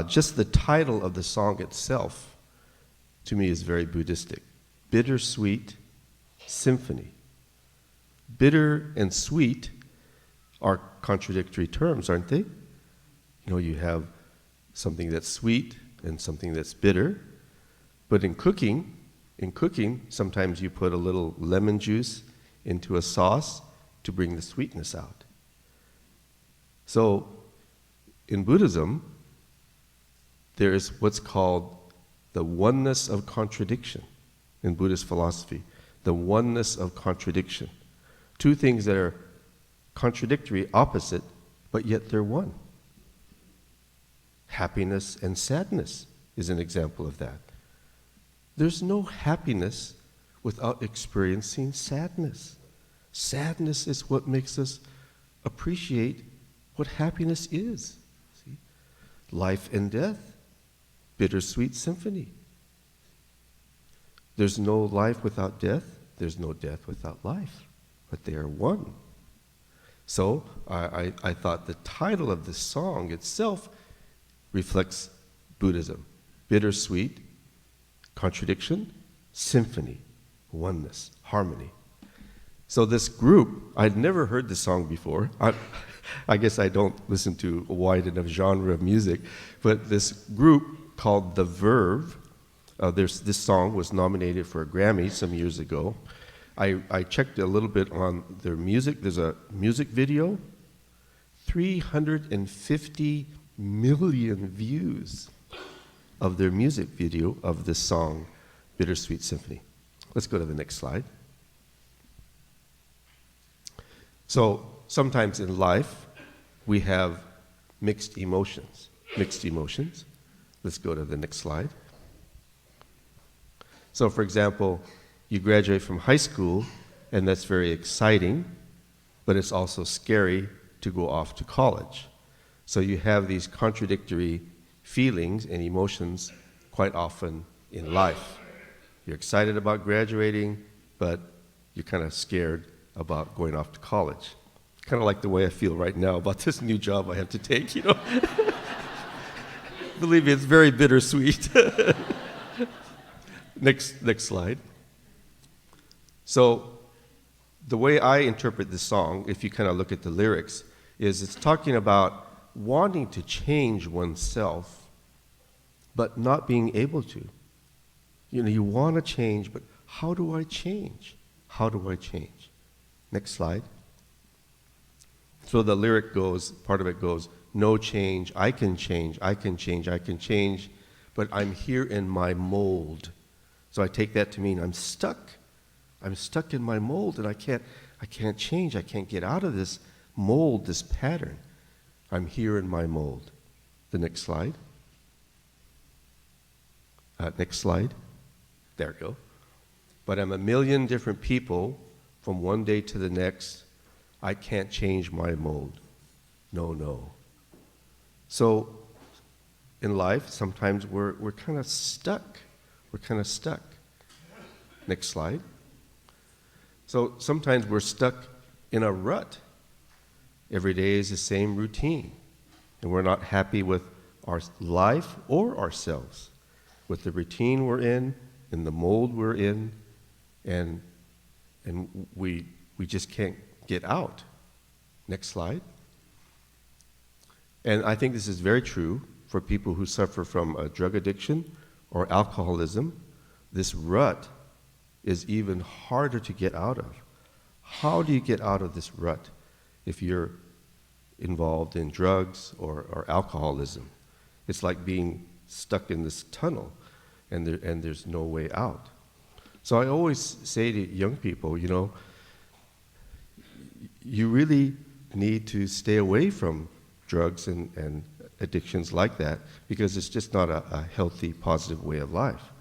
just the title of the song itself, to me, is very Buddhistic. Bittersweet Symphony. Bitter and sweet are contradictory terms, aren't they? You have something that's sweet and something that's bitter. But in cooking, sometimes you put a little lemon juice into a sauce to bring the sweetness out. So, in Buddhism, there is what's called the oneness of contradiction in Buddhist philosophy. The oneness of contradiction. Two things that are contradictory, opposite, but yet they're one. Happiness and sadness is an example of that. There's no happiness without experiencing sadness. Sadness is what makes us appreciate what happiness is. See? Life and death, bittersweet symphony. There's no life without death, there's no death without life, but they are one. So I thought the title of the song itself reflects Buddhism. Bittersweet, contradiction, symphony, oneness, harmony. So this group, I'd never heard this song before. I guess I don't listen to a wide enough genre of music, but this group called The Verve, this song was nominated for a Grammy some years ago. I checked a little bit on their music. There's a music video, 350 million views of their music video of this song, Bittersweet Symphony. Let's go to the next slide. So sometimes in life, we have mixed emotions. Let's go to the next slide. So for example, you graduate from high school, and that's very exciting, but it's also scary to go off to college. So you have these contradictory feelings and emotions quite often in life. You're excited about graduating, but you're kind of scared about going off to college. Kind of like the way I feel right now about this new job I have to take, Believe me, it's very bittersweet. Next slide. So the way I interpret this song, if you kind of look at the lyrics, is it's talking about wanting to change oneself, but not being able to. You want to change, but how do I change? How do I change? Next slide. So the lyric goes, part of it goes, no change, I can change, I can change, I can change, but I'm here in my mold. So I take that to mean I'm stuck. I'm stuck in my mold, and I can't change. I can't get out of this mold, this pattern. I'm here in my mold. The next slide. Next slide. There we go. But I'm a million different people from one day to the next. I can't change my mold. No. So in life, sometimes we're kind of stuck. We're kind of stuck. Next slide. So sometimes we're stuck in a rut. Every day is the same routine, and we're not happy with our life or ourselves, with the routine we're in the mold we're in, and we just can't get out. Next slide. And I think this is very true for people who suffer from a drug addiction or alcoholism. This rut is even harder to get out of. How do you get out of this rut if you're involved in drugs or alcoholism? It's like being stuck in this tunnel, and there's no way out. So I always say to young people, you really need to stay away from drugs and addictions like that, because it's just not a healthy, positive way of life.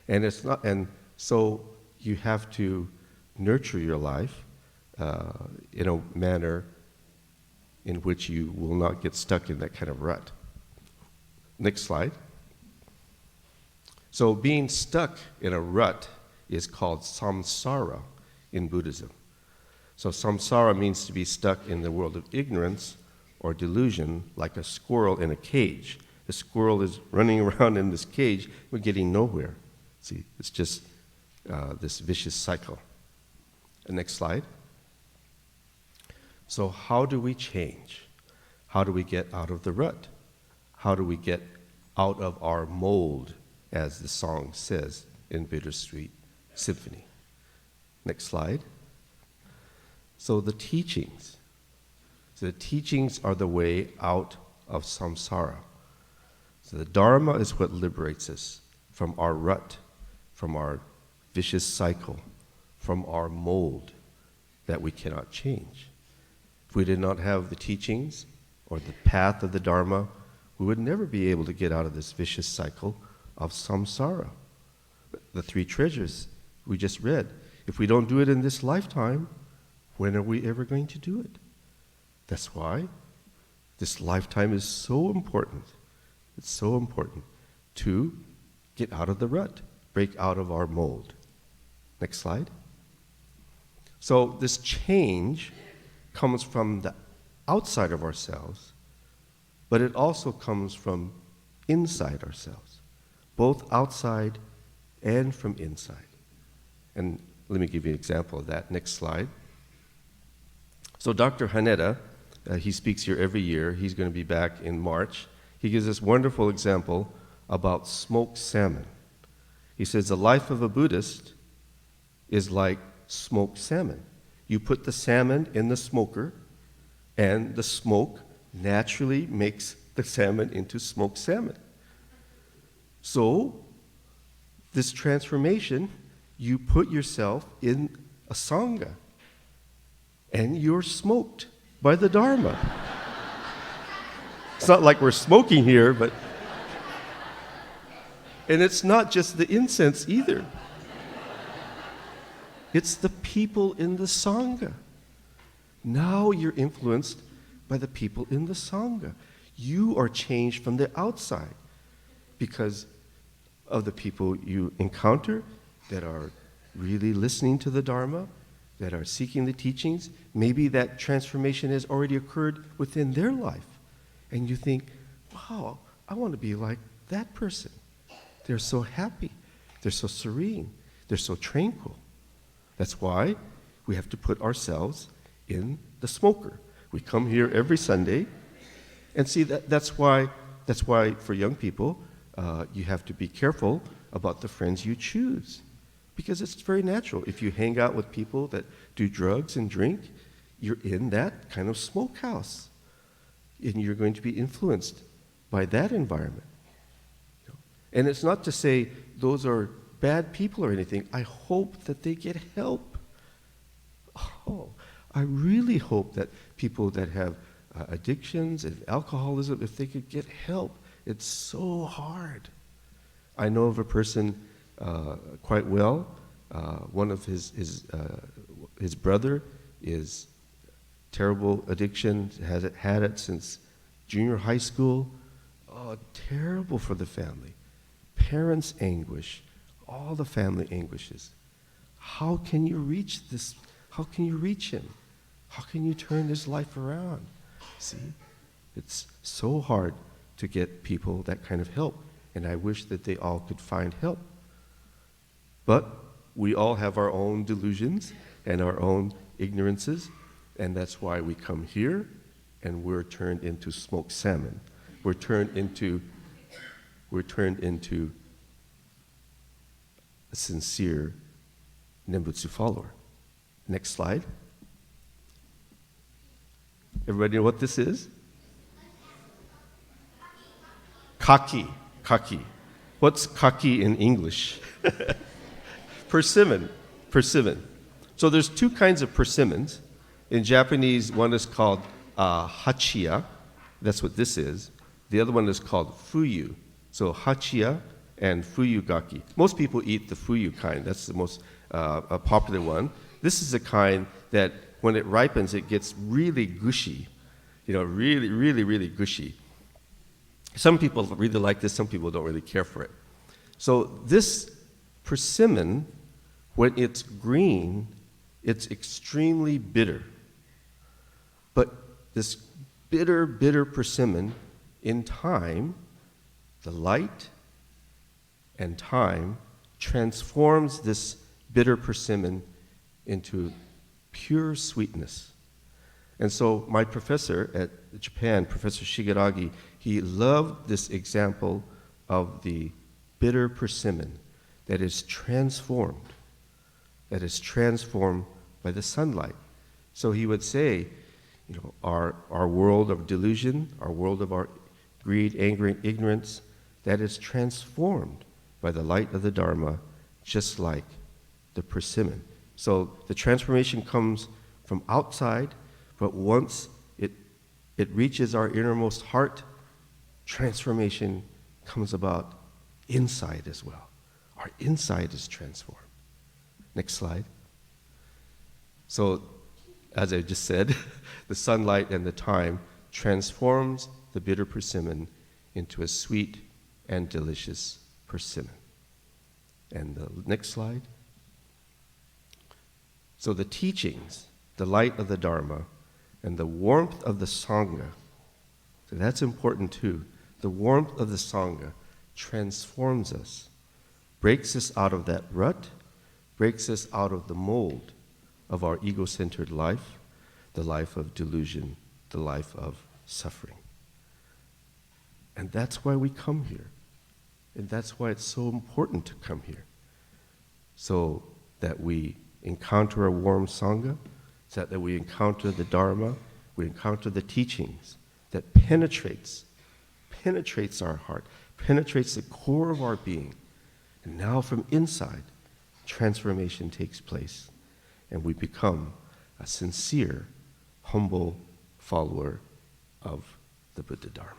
And it's not, and so you have to nurture your life in a manner in which you will not get stuck in that kind of rut. Next slide. So being stuck in a rut is called samsara in Buddhism. So samsara means to be stuck in the world of ignorance or delusion, like a squirrel in a cage. a squirrel is running around in this cage, we're getting nowhere. See, it's just this vicious cycle. Next slide. So how do we change? How do we get out of the rut? How do we get out of our mold, as the song says in Bittersweet Symphony? Next slide. So the teachings. So the teachings are the way out of samsara. So the Dharma is what liberates us from our rut, from our vicious cycle, from our mold that we cannot change. If we did not have the teachings or the path of the Dharma, we would never be able to get out of this vicious cycle of samsara. The three treasures we just read. If we don't do it in this lifetime, when are we ever going to do it? That's why this lifetime is so important. It's so important to get out of the rut, break out of our mold. Next slide. So this change comes from the outside of ourselves, but it also comes from inside ourselves, both outside and from inside. And let me give you an example of that. Next slide. So Dr. Haneda, he speaks here every year. He's going to be back in March. He gives this wonderful example about smoked salmon. He says the life of a Buddhist is like smoked salmon. You put the salmon in the smoker, and the smoke naturally makes the salmon into smoked salmon. So, this transformation, you put yourself in a Sangha, and you're smoked by the Dharma. It's not like we're smoking here, but... And it's not just the incense either. It's the people in the Sangha. Now you're influenced by the people in the Sangha. You are changed from the outside because of the people you encounter that are really listening to the Dharma, that are seeking the teachings. Maybe that transformation has already occurred within their life. And you think, wow, I want to be like that person. They're so happy. They're so serene. They're so tranquil. That's why we have to put ourselves in the smoker. We come here every Sunday, and see that's why for young people you have to be careful about the friends you choose, because it's very natural. If you hang out with people that do drugs and drink, you're in that kind of smokehouse, and you're going to be influenced by that environment. And it's not to say those are bad people or anything. I hope that they get help. Oh, I really hope that people that have addictions and alcoholism, if they could get help. It's so hard. I know of a person quite well. One of his brother is terrible addiction, had it since junior high school. Oh, terrible for the family. Parents' anguish, all the family anguishes. How can you reach this? How can you reach him? How can you turn his life around? See, it's so hard to get people that kind of help, and I wish that they all could find help. But we all have our own delusions and our own ignorances, and that's why we come here, and we're turned into smoked salmon. We're turned into a sincere Nembutsu follower. Next slide. Everybody know what this is? Kaki. Kaki. What's kaki in English? Persimmon. Persimmon. So there's two kinds of persimmons. In Japanese, one is called hachiya. That's what this is. The other one is called fuyu. So hachiya and fuyugaki. Most people eat the fuyu kind. That's the most popular one. This is a kind that when it ripens, it gets really gushy. Really, really, really gushy. Some people really like this. Some people don't really care for it. So this persimmon, when it's green, it's extremely bitter. But this bitter, bitter persimmon, in time, the light and time transforms this bitter persimmon into pure sweetness. And so my professor at Japan, Professor Shigaragi, he loved this example of the bitter persimmon that is transformed by the sunlight. So he would say, our world of delusion, our world of our greed, anger, and ignorance, that is transformed by the light of the Dharma, just like the persimmon. So the transformation comes from outside, but once it reaches our innermost heart, transformation comes about inside as well. Our inside is transformed. Next slide. So, as I just said, the sunlight and the time transforms the bitter persimmon into a sweet and delicious persimmon. And the next slide. So the teachings, the light of the Dharma, and the warmth of the Sangha, so that's important too. The warmth of the Sangha transforms us, breaks us out of that rut, breaks us out of the mold of our ego-centered life, the life of delusion, the life of suffering. And that's why we come here. And that's why it's so important to come here. So that we encounter a warm Sangha, so that we encounter the Dharma, we encounter the teachings that penetrates our heart, penetrates the core of our being. And now from inside, transformation takes place, and we become a sincere, humble follower of the Buddha-Dharma.